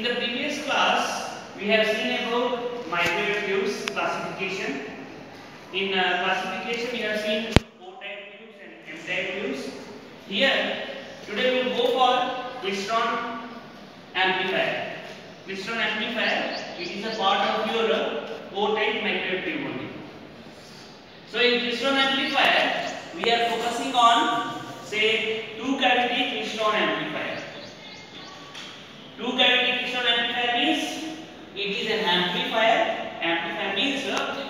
In the previous class, we have seen about microwave tubes classification. In classification, we have seen O-type tubes and M-type tubes. Here, today we will go for Klystron Amplifier. Klystron Amplifier, it is a part of your O-type microwave tube only. So in Klystron Amplifier, we are focusing on, say, two-cavity Klystron Amplifier. Two-cavity Klystron Amplifier means it is an amplifier. Amplifier means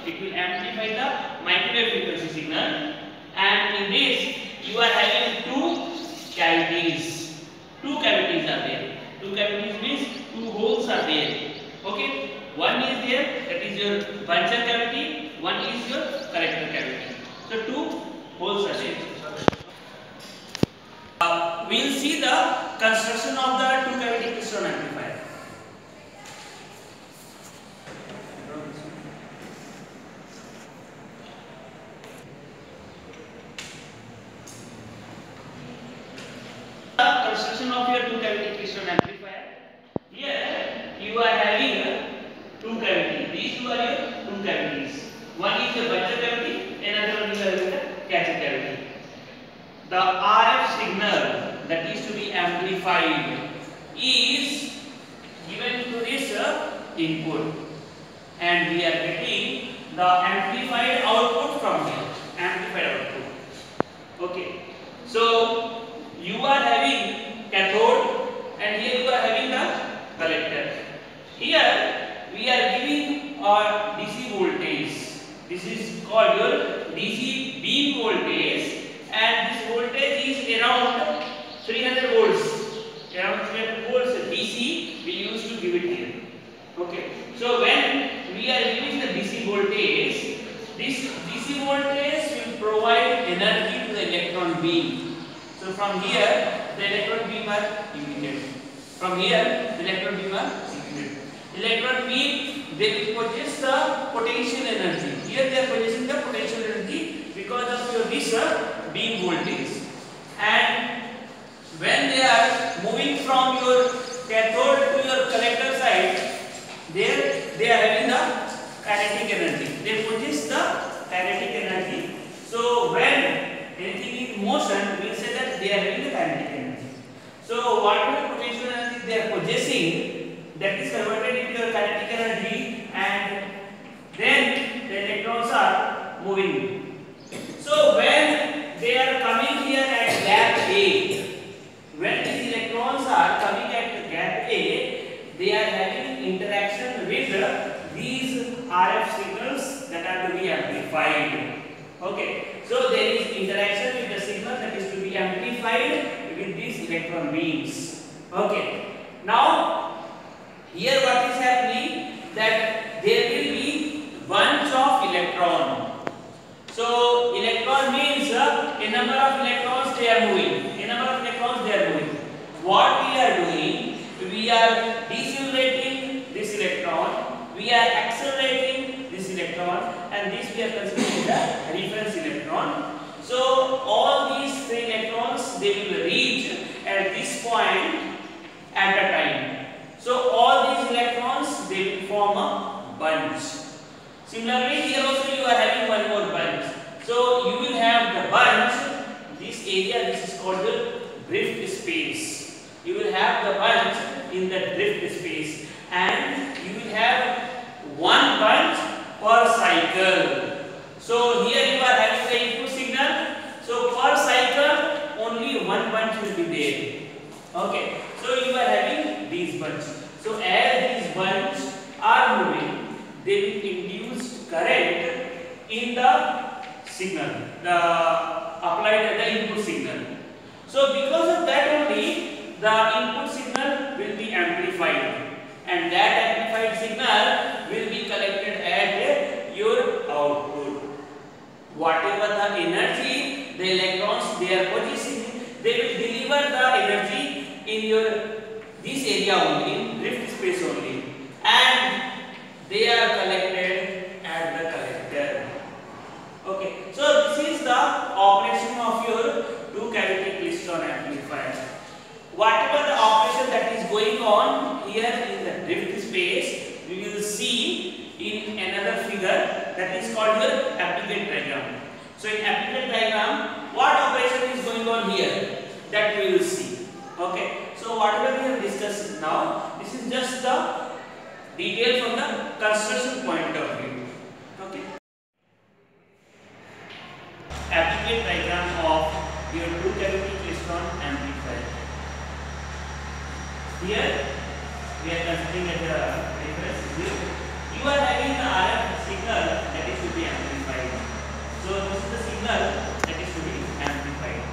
it will amplify the microwave frequency signal, and in this you are having two cavities. Two cavities are there. Two cavities means two holes are there. Okay, one is there, that is your buncher cavity. One is your collector cavity. So two holes are there. We will see the construction of the two-cavity Klystron amplifier. The construction of your two-cavity Klystron amplifier. Here you are having two cavities. These two are your two cavities. One is your buncher cavity, another one is your catcher cavity. The RF signal that is to be amplified is given to this input, and we are getting the amplified output from here. Amplified output. Okay. So you are having cathode, and here you are having the collector. Here we are giving a DC voltage. This is called your DC beam voltage. And this voltage is around 300 volts. Around 300 volts DC we used to give it here. Okay. So when we are giving the DC voltage, this DC voltage will provide energy to the electron beam. So from here the electron beam are emitted. From here the electron beam are emitted. Electron beam, they will possess the potential energy. Here they are possessing the potential energy because of your this beam voltage, and when they are moving from your cathode to your collector side, there they are having the kinetic energy. They possess the kinetic energy. So when anything in motion, we say that they are having the kinetic energy. So whatever potential energy they are possessing, that is converted into your kinetic energy, and then the electrons are moving. So when they are coming here at gap A, when these electrons are coming at gap A, they are having interaction with these RF signals that are to be amplified. Okay, so there is interaction with the signal that is to be amplified with these electron beams. Okay, now here what is happening, that there will be bunch of electron. So electron means a number of electrons they are moving. A number of electrons they are moving. What we are doing, we are decelerating this electron, we are accelerating this electron, and this we are considering the reference electron. So all these three electrons they will reach at this point at a time. So all these electrons they will form a bunch. Similarly, here also you are having one more bunch. So you will have the bunch, this area, this is called the drift space. You will have the bunch in the drift space, and you will have one bunch per cycle. So here you are having the input signal. So per cycle only one bunch will be there. Okay. So you are having these bunches. So as these bunches are moving, they will induce current in the signal, the input signal. So because of that only, the input signal will be amplified, and that amplified signal will be collected at your output. Whatever the energy the electrons they are possessing, they will deliver the energy in your this area only, in drift space only, and they are collected at the collector. Okay, so this is the operation of your two-cavity Klystron amplifier. Whatever the operation that is going on here in we will see in another figure, that is called your applicate diagram. So in applicate diagram, what operation is going on here, that we will see. Okay. So whatever we have discussed now, this is just the detail from the construction point of view. Okay. Applicate diagram of your two cavity Klystron amplifier. Here we are considering as a reference view. You are having the RF signal that is to be amplified. So this is the signal that is to be amplified.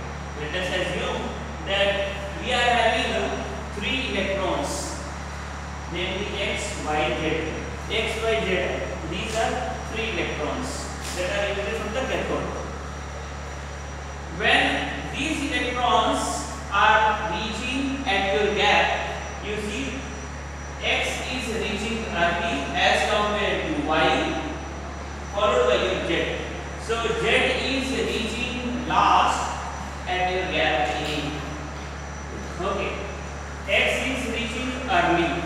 Let us assume that we are having three electrons, namely X, Y, Z. X, Y, Z. These are three electrons that are emitted from the cathode. When these electrons are reaching at your gap, you see X is reaching early as compared to Y, followed by your Z. So Z is reaching last at your gap A. Okay. X is reaching early.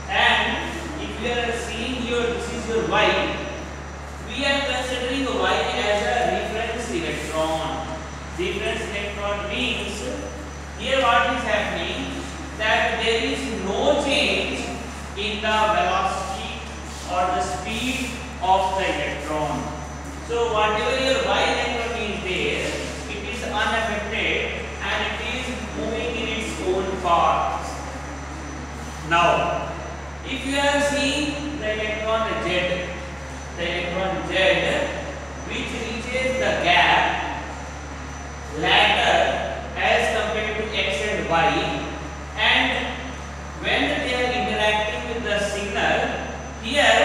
And if you are seeing here, this is your Y. We are considering Y as a reference electron. Reference electron means here what is happening, that there is no change in the velocity or the speed of the electron. So whatever your Y electron is there, it is unaffected and it is moving in its own path. Now, if you are seeing the electron Z, which reaches the gap later as compared to X and Y, and when they are interacting with the signal, here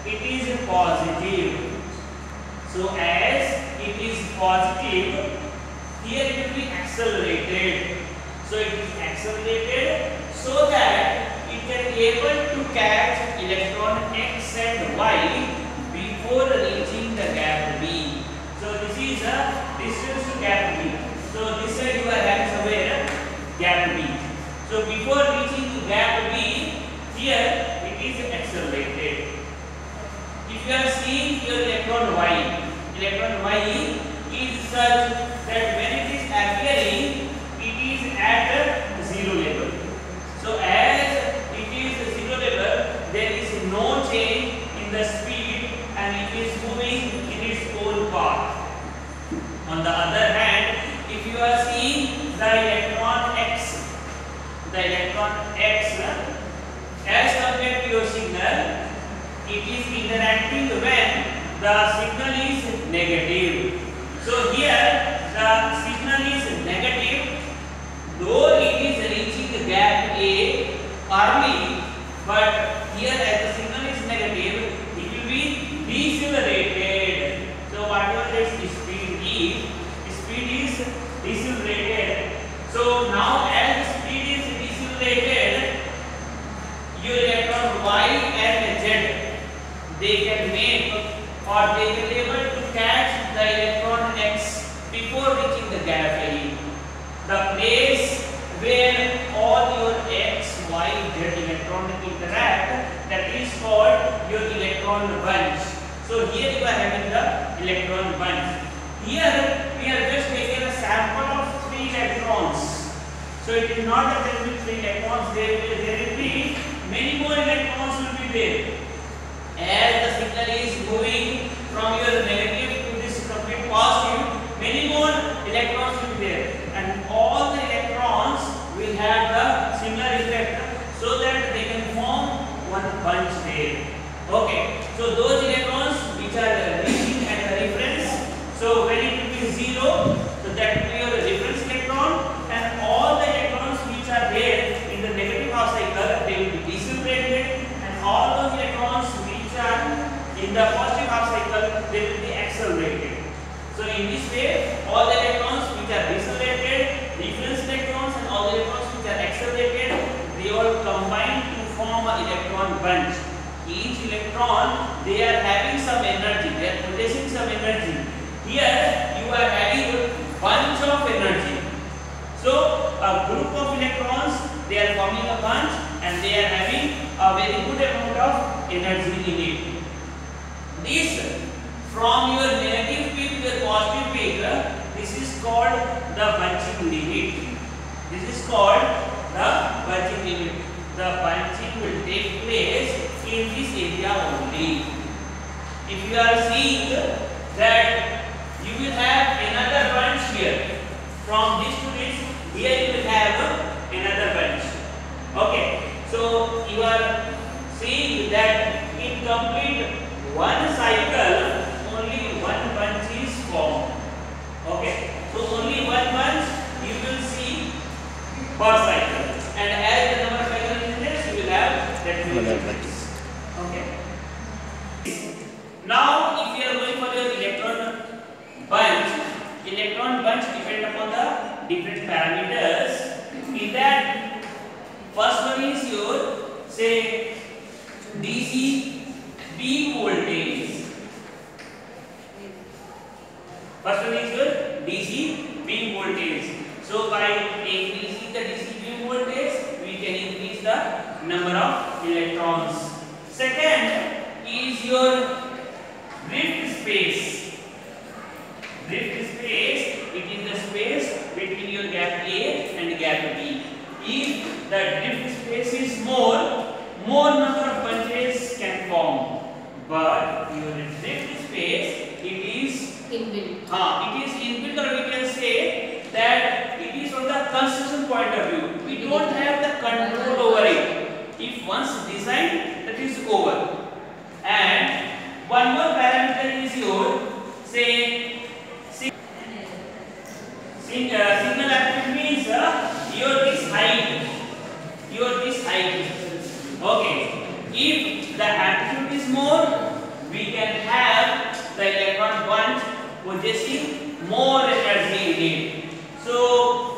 it is positive. So as it is positive, here it will be accelerated. So it is accelerated so that it can be able to catch electron X and Y before reaching the gap B. So this is a distance to gap B. So this side you are having somewhere gap B. So before reaching gap B, here it is accelerated. If you are seeing your electron Y is such that when it is appearing, it is at zero level. So as it is zero level, there is no change in the speed and it is moving in its own path. On the other hand, if you are seeing the electron X as compared to your signal, it is interacting when the signal is negative. So here the signal is negative, though it is reaching the gap A early, but here as the signal is negative, it will be decelerated. So whatever its speed is decelerated. So now as the speed is decelerated, your electron Y and Z, they can make or they can be able to catch the electron X before reaching the gap A. The place where all your X, Y, Z electron interact, that is called your electron bunch. So here you are having the electron bunch. Here we have just taken a sample of 3 electrons. So it is not that there will be 3 electrons, there will be many more electrons will be there. As the signal is moving from your negative to this complete positive, many more electrons will be there, and all the electrons will have the similar effect so that they can form one bunch there. Okay, so those electrons which are reaching at the reference, so when it will be 0, so that will be your reference electron, and all the electrons which are there in the negative half cycle, they will be decelerated, and all those electrons which are in the positive half cycle, they will be accelerated. So in this way, all the electrons which are decelerated, reference electrons, and all the electrons which are accelerated, they all combine to form an electron bunch. Each electron, they are having some energy, they are possessing some energy. Here you are having a bunch of energy. So a group of electrons, they are forming a bunch, and they are having a very good amount of energy in it. This from your negative peak to your positive peak, this is called the bunching limit. This is called the bunching limit. The bunching will take place in this area only. If you are seeing that you will have another bunch here, from this to this, here you will have another bunch. Okay, so you are seeing that in complete one cycle, only one bunch is formed. Okay, so only one bunch you will see per cycle, and as the number of cycles is less, you will have that many bunches. Okay. Now, if you are going for your electron bunch depend upon the different parameters. In that, first one is your say DC peak voltage. First one is your DC peak voltage. So by increasing the DC peak voltage, we can increase the number of electrons. Second is your drift space. Drift space, it is the space between your gap A and gap B. If the drift space is more number of bunches can form. But your drift space, it is inbuilt. It is inbuilt, or we can say that it is from the construction point of view. We don't have the control over it. If once designed, that is over. And one more parameter is your say signal amplitude means your this height. Okay. If the amplitude is more, we can have the electron bunch possessing more energy in it. So